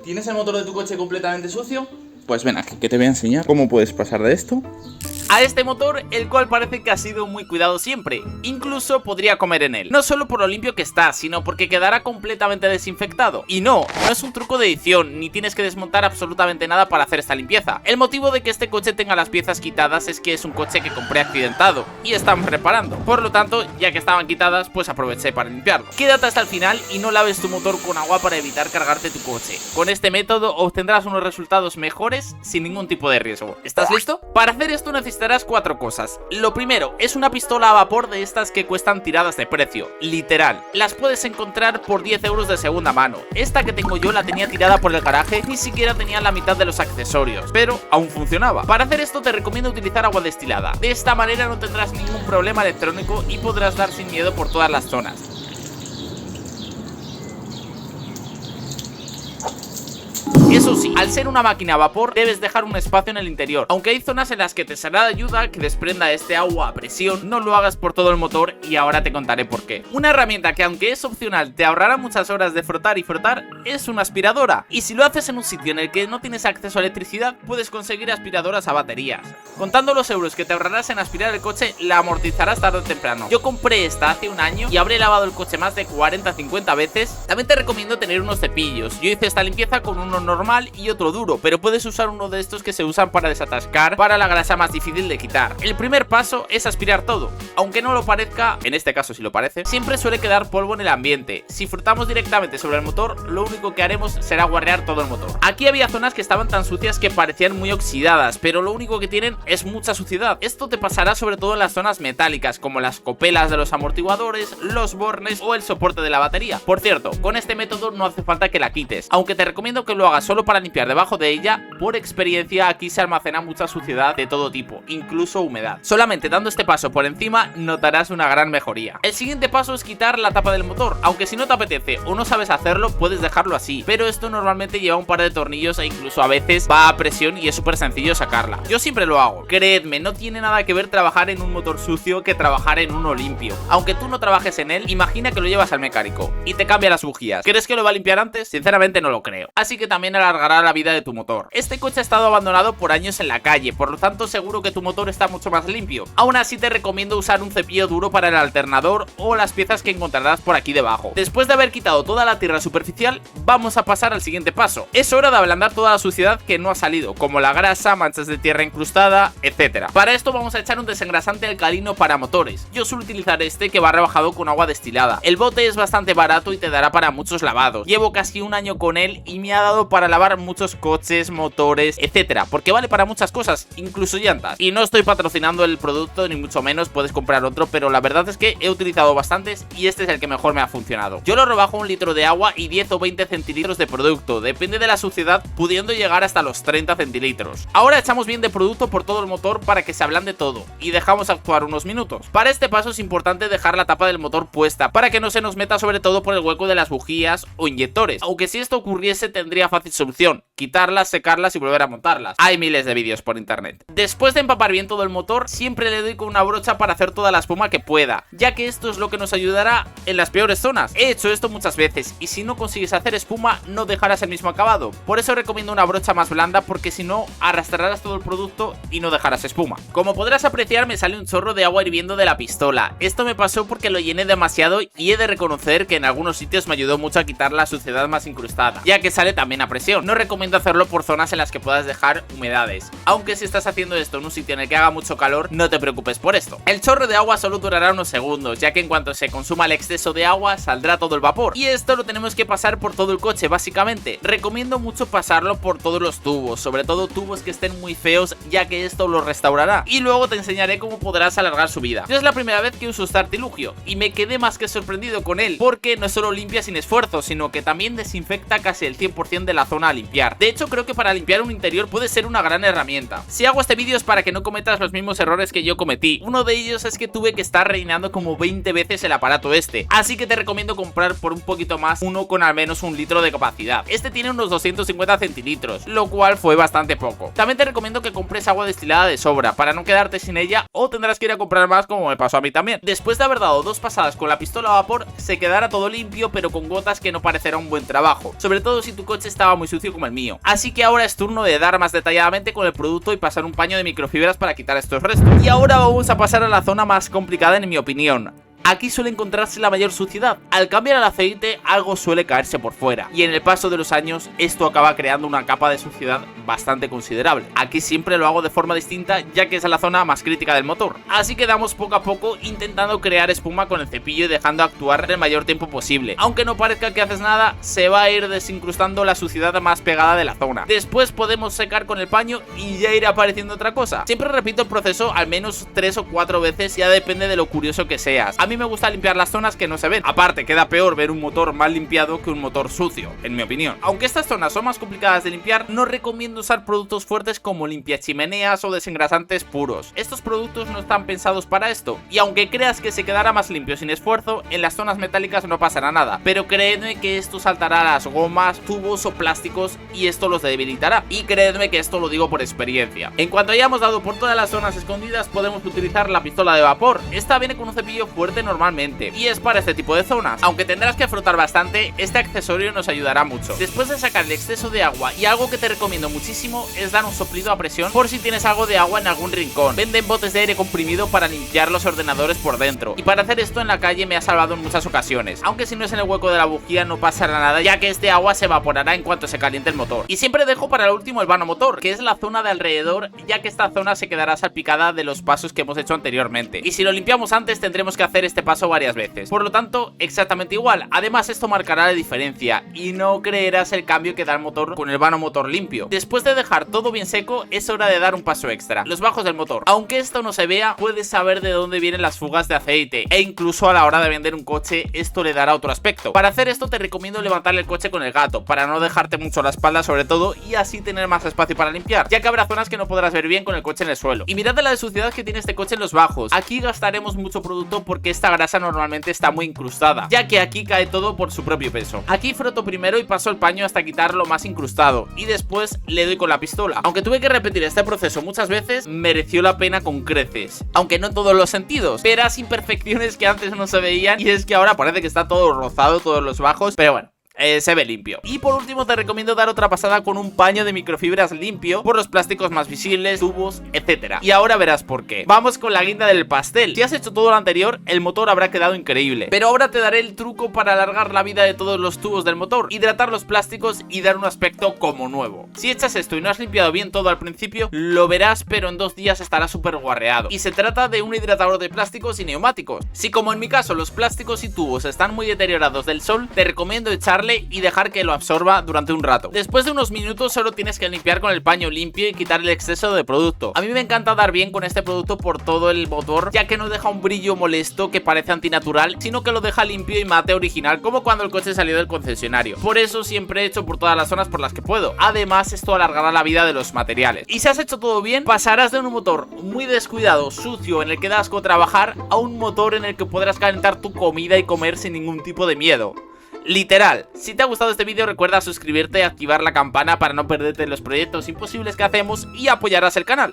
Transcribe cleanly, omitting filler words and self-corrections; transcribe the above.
¿Tienes el motor de tu coche completamente sucio? Pues ven aquí, que te voy a enseñar cómo puedes pasar de esto a este motor, el cual parece que ha sido muy cuidado siempre. Incluso podría comer en él. No solo por lo limpio que está, sino porque quedará completamente desinfectado. Y no es un truco de edición, ni tienes que desmontar absolutamente nada para hacer esta limpieza. El motivo de que este coche tenga las piezas quitadas es que es un coche que compré accidentado y estamos reparando. Por lo tanto, ya que estaban quitadas, pues aproveché para limpiarlo. Quédate hasta el final y no laves tu motor con agua para evitar cargarte tu coche. Con este método obtendrás unos resultados mejores sin ningún tipo de riesgo. ¿Estás listo? Para hacer esto necesitarás 4 cosas. Lo primero es una pistola a vapor de estas que cuestan tiradas de precio, literal. Las puedes encontrar por 10 euros de segunda mano. Esta que tengo yo la tenía tirada por el garaje, ni siquiera tenía la mitad de los accesorios, pero aún funcionaba. Para hacer esto te recomiendo utilizar agua destilada. De esta manera no tendrás ningún problema electrónico y podrás dar sin miedo por todas las zonas. Eso sí, al ser una máquina a vapor debes dejar un espacio en el interior. Aunque hay zonas en las que te será de ayuda que desprenda este agua a presión, no lo hagas por todo el motor y ahora te contaré por qué. Una herramienta que, aunque es opcional, te ahorrará muchas horas de frotar y frotar es una aspiradora. Y si lo haces en un sitio en el que no tienes acceso a electricidad, puedes conseguir aspiradoras a baterías. Contando los euros que te ahorrarás en aspirar el coche, la amortizarás tarde o temprano. Yo compré esta hace un año y habré lavado el coche más de 40-50 veces. También te recomiendo tener unos cepillos. Yo hice esta limpieza con uno normal y otro duro, pero puedes usar uno de estos que se usan para desatascar para la grasa más difícil de quitar. El primer paso es aspirar todo. Aunque no lo parezca, en este caso sí lo parece, siempre suele quedar polvo en el ambiente. Si frotamos directamente sobre el motor, lo único que haremos será guarrear todo el motor. Aquí había zonas que estaban tan sucias que parecían muy oxidadas, pero lo único que tienen es mucha suciedad. Esto te pasará sobre todo en las zonas metálicas, como las copelas de los amortiguadores, los bornes o el soporte de la batería. Por cierto, con este método no hace falta que la quites, aunque te recomiendo que lo hagas solo para limpiar debajo de ella. Por experiencia, aquí se almacena mucha suciedad de todo tipo, incluso humedad. Solamente dando este paso por encima notarás una gran mejoría. El siguiente paso es quitar la tapa del motor, aunque si no te apetece o no sabes hacerlo, puedes dejarlo así, pero esto normalmente lleva un par de tornillos e incluso a veces va a presión y es súper sencillo sacarla. Yo siempre lo hago, creedme, no tiene nada que ver trabajar en un motor sucio que trabajar en uno limpio. Aunque tú no trabajes en él, imagina que lo llevas al mecánico y te cambia las bujías. ¿Crees que lo va a limpiar antes? Sinceramente no lo creo. Así que también alargará la vida de tu motor. Este coche ha estado abandonado por años en la calle, por lo tanto seguro que tu motor está mucho más limpio. Aún así te recomiendo usar un cepillo duro para el alternador o las piezas que encontrarás por aquí debajo. Después de haber quitado toda la tierra superficial, vamos a pasar al siguiente paso. Es hora de ablandar toda la suciedad que no ha salido, como la grasa, manchas de tierra incrustada, etc. Para esto vamos a echar un desengrasante alcalino para motores. Yo suelo utilizar este que va rebajado con agua destilada. El bote es bastante barato y te dará para muchos lavados. Llevo casi un año con él y me ha dado para lavar muchos coches, motores, etcétera, porque vale para muchas cosas, incluso llantas. Y no estoy patrocinando el producto, ni mucho menos, puedes comprar otro, pero la verdad es que he utilizado bastantes y este es el que mejor me ha funcionado. Yo lo rebajo 1 litro de agua y 10 o 20 centilitros de producto, depende de la suciedad, pudiendo llegar hasta los 30 centilitros. Ahora echamos bien de producto por todo el motor para que se ablande todo y dejamos actuar unos minutos. Para este paso es importante dejar la tapa del motor puesta para que no se nos meta sobre todo por el hueco de las bujías o inyectores, aunque si esto ocurriese tendría fácil solución: quitarlas, secarlas y volver a montarlas. Hay miles de vídeos por internet. Después de empapar bien todo el motor, siempre le doy con una brocha para hacer toda la espuma que pueda, ya que esto es lo que nos ayudará en las peores zonas. He hecho esto muchas veces y si no consigues hacer espuma no dejarás el mismo acabado. Por eso recomiendo una brocha más blanda, porque si no arrastrarás todo el producto y no dejarás espuma. Como podrás apreciar, me sale un chorro de agua hirviendo de la pistola. Esto me pasó porque lo llené demasiado y he de reconocer que en algunos sitios me ayudó mucho a quitar la suciedad más incrustada, ya que sale también a presión. No recomiendo hacerlo por zonas en las que puedas dejar humedades, aunque si estás haciendo esto en un sitio en el que haga mucho calor, no te preocupes por esto. El chorro de agua solo durará unos segundos, ya que en cuanto se consuma el exceso de agua saldrá todo el vapor, y esto lo tenemos que pasar por todo el coche básicamente. Recomiendo mucho pasarlo por todos los tubos, sobre todo tubos que estén muy feos, ya que esto lo restaurará, y luego te enseñaré cómo podrás alargar su vida. Yo es la primera vez que uso este artilugio y me quedé más que sorprendido con él, porque no solo limpia sin esfuerzo, sino que también desinfecta casi el 100% de la zona a limpiar. De hecho, creo que para limpiar un interior puede ser una gran herramienta. Si hago este vídeo es para que no cometas los mismos errores que yo cometí. Uno de ellos es que tuve que estar rellenando como 20 veces el aparato este, así que te recomiendo comprar por un poquito más uno con al menos 1 litro de capacidad. Este tiene unos 250 centilitros, lo cual fue bastante poco. También te recomiendo que compres agua destilada de sobra para no quedarte sin ella, o tendrás que ir a comprar más, como me pasó a mí también. Después de haber dado 2 pasadas con la pistola a vapor, se quedará todo limpio, pero con gotas que no parecerá un buen trabajo, sobre todo si tu coche estaba muy sucio como el mío. Así que ahora es turno de dar más detalladamente con el producto y pasar un paño de microfibras para quitar estos restos. Y ahora vamos a pasar a la zona más complicada en mi opinión. Aquí suele encontrarse la mayor suciedad. Al cambiar el aceite, algo suele caerse por fuera, y en el paso de los años esto acaba creando una capa de suciedad bastante considerable. Aquí siempre lo hago de forma distinta, ya que es la zona más crítica del motor. Así que damos poco a poco intentando crear espuma con el cepillo y dejando actuar el mayor tiempo posible. Aunque no parezca que haces nada, se va a ir desincrustando la suciedad más pegada de la zona. Después podemos secar con el paño y ya irá apareciendo otra cosa. Siempre repito el proceso al menos 3 o 4 veces, ya depende de lo curioso que seas. A mí me gusta limpiar las zonas que no se ven. Aparte, queda peor ver un motor mal limpiado que un motor sucio, en mi opinión. Aunque estas zonas son más complicadas de limpiar, no recomiendo usar productos fuertes como limpiachimeneas o desengrasantes puros. Estos productos no están pensados para esto, y aunque creas que se quedará más limpio sin esfuerzo, en las zonas metálicas no pasará nada. Pero créedme que esto saltará a las gomas, tubos o plásticos y esto los debilitará. Y créedme que esto lo digo por experiencia. En cuanto hayamos dado por todas las zonas escondidas, podemos utilizar la pistola de vapor. Esta viene con un cepillo fuerte normalmente y es para este tipo de zonas. Aunque tendrás que frotar bastante, este accesorio nos ayudará mucho. Después de sacar el exceso de agua, y algo que te recomiendo muchísimo es dar un soplido a presión por si tienes algo de agua en algún rincón. Venden botes de aire comprimido para limpiar los ordenadores por dentro, y para hacer esto en la calle me ha salvado en muchas ocasiones. Aunque si no es en el hueco de la bujía no pasará nada, ya que este agua se evaporará en cuanto se caliente el motor. Y siempre dejo para el último el vano motor, que es la zona de alrededor, ya que esta zona se quedará salpicada de los pasos que hemos hecho anteriormente. Y si lo limpiamos antes tendremos que hacer este paso varias veces. Por lo tanto, exactamente igual. Además, esto marcará la diferencia y no creerás el cambio que da el motor con el vano motor limpio. Después de dejar todo bien seco, es hora de dar un paso extra: los bajos del motor. Aunque esto no se vea, puedes saber de dónde vienen las fugas de aceite, e incluso a la hora de vender un coche esto le dará otro aspecto. Para hacer esto te recomiendo levantar el coche con el gato, para no dejarte mucho la espalda sobre todo, y así tener más espacio para limpiar, ya que habrá zonas que no podrás ver bien con el coche en el suelo. Y mirad la de suciedad que tiene este coche en los bajos. Aquí gastaremos mucho producto porque esta grasa normalmente está muy incrustada, ya que aquí cae todo por su propio peso. Aquí froto primero y paso el paño hasta quitar lo más incrustado, y después le doy con la pistola. Aunque tuve que repetir este proceso muchas veces, mereció la pena con creces. Aunque no en todos los sentidos, verás imperfecciones que antes no se veían, y es que ahora parece que está todo rozado, todos los bajos, pero bueno, se ve limpio. Y por último te recomiendo dar otra pasada con un paño de microfibras limpio por los plásticos más visibles, tubos, etcétera. Y ahora verás por qué. Vamos con la guinda del pastel. Si has hecho todo lo anterior, el motor habrá quedado increíble, pero ahora te daré el truco para alargar la vida de todos los tubos del motor, hidratar los plásticos y dar un aspecto como nuevo. Si echas esto y no has limpiado bien todo al principio, lo verás, pero en 2 días estará súper guarreado. Y se trata de un hidratador de plásticos y neumáticos. Si como en mi caso los plásticos y tubos están muy deteriorados del sol, te recomiendo echarle y dejar que lo absorba durante un rato. Después de unos minutos solo tienes que limpiar con el paño limpio y quitar el exceso de producto. A mí me encanta dar bien con este producto por todo el motor, ya que no deja un brillo molesto que parece antinatural, sino que lo deja limpio y mate original, como cuando el coche salió del concesionario. Por eso siempre he hecho por todas las zonas por las que puedo. Además, esto alargará la vida de los materiales. Y si has hecho todo bien, pasarás de un motor muy descuidado, sucio, en el que da asco trabajar, a un motor en el que podrás calentar tu comida y comer sin ningún tipo de miedo. Literal. Si te ha gustado este vídeo, recuerda suscribirte y activar la campana para no perderte los proyectos imposibles que hacemos, y apoyarás el canal.